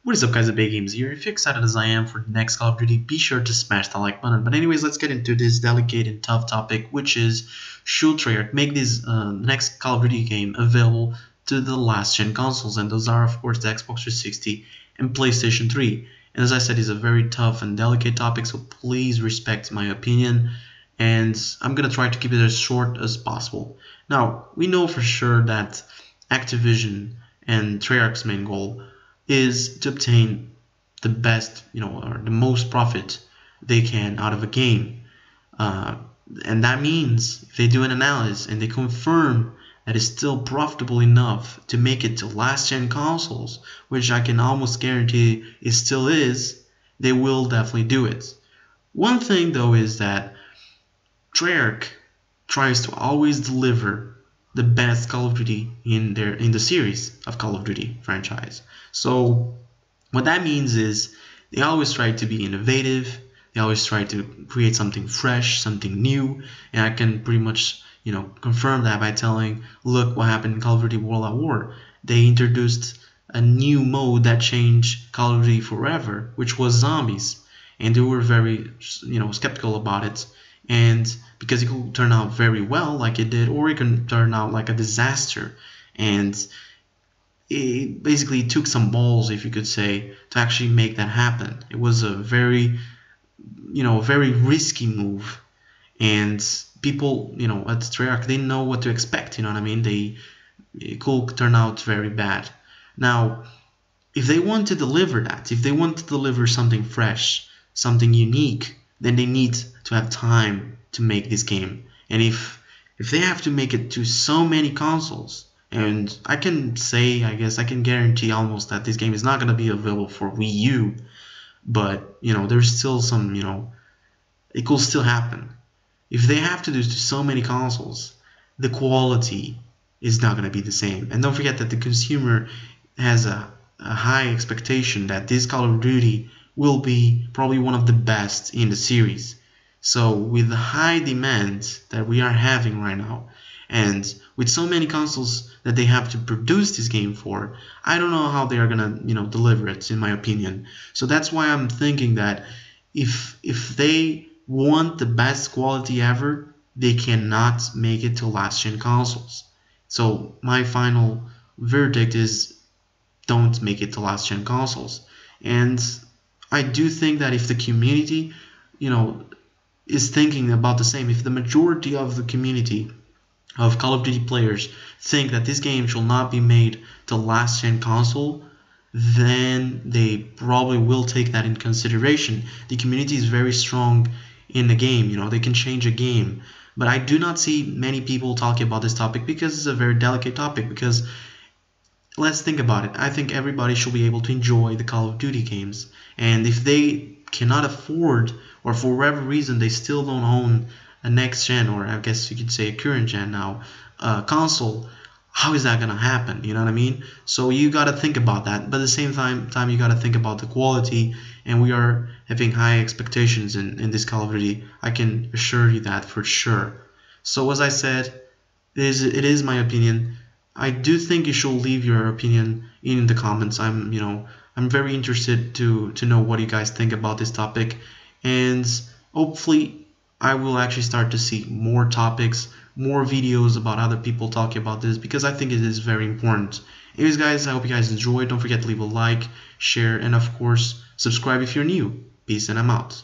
What is up, guys? Big Games here. If you're excited as I am for the next Call of Duty, be sure to smash the like button. But anyways, let's get into this delicate and tough topic, which is should Treyarch make this next Call of Duty game available to the last-gen consoles, and those are, of course, the Xbox 360 and PlayStation 3. And as I said, it's a very tough and delicate topic, so please respect my opinion, and I'm gonna try to keep it as short as possible. Now, we know for sure that Activision and Treyarch's main goal is to obtain the best, or the most profit they can out of a game. And that means if they do an analysis and they confirm that it's still profitable enough to make it to last-gen consoles, which I can almost guarantee it still is, they will definitely do it. One thing though is that Treyarch tries to always deliver the best Call of Duty in the series of Call of Duty franchise. So what that means is they always try to be innovative, they always try to create something fresh, something new, and I can pretty much confirm that by telling, look what happened in Call of Duty World at War. They introduced a new mode that changed Call of Duty forever, which was zombies, and they were very skeptical about it, and because it could turn out very well like it did, or it can turn out like a disaster. And it basically took some balls, if you could say, to actually make that happen. It was a very very risky move, and people at Treyarch didn't know what to expect. It could turn out very bad. Now, if they want to deliver that, if they want to deliver something fresh, something unique, then they need to have time to make this game. And if they have to make it to so many consoles, and I can say, I guess I can guarantee almost that this game is not going to be available for Wii U, but there's still some, it could still happen. If they have to do to so many consoles, the quality is not going to be the same. And don't forget that the consumer has a high expectation that this Call of Duty will be probably one of the best in the series. So with the high demand that we are having right now, and with so many consoles that they have to produce this game for, I don't know how they are gonna deliver it, in my opinion. So that's why I'm thinking that if they want the best quality ever, they cannot make it to last-gen consoles. So my final verdict is don't make it to last-gen consoles. And I do think that if the community is thinking about the same, if the majority of the community of Call of Duty players think that this game should not be made to last-gen console, then they probably will take that in consideration. The community is very strong in the game, they can change a game. But I do not see many people talking about this topic because it's a very delicate topic. Because let's think about it. I think everybody should be able to enjoy the Call of Duty games. And if they cannot afford, or for whatever reason they still don't own a next gen, or I guess you could say a current gen now, console, how is that gonna happen? You know what I mean? So you gotta think about that, but at the same time you gotta think about the quality, and we are having high expectations in this Call of Duty. I can assure you that for sure. So as I said, it is my opinion. I do think you should leave your opinion in the comments. I'm very interested to know what you guys think about this topic, and hopefully I will actually start to see more topics, more videos about other people talking about this, because I think it is very important. Anyways guys, I hope you guys enjoyed. Don't forget to leave a like, share, and of course subscribe if you're new. Peace, and I'm out.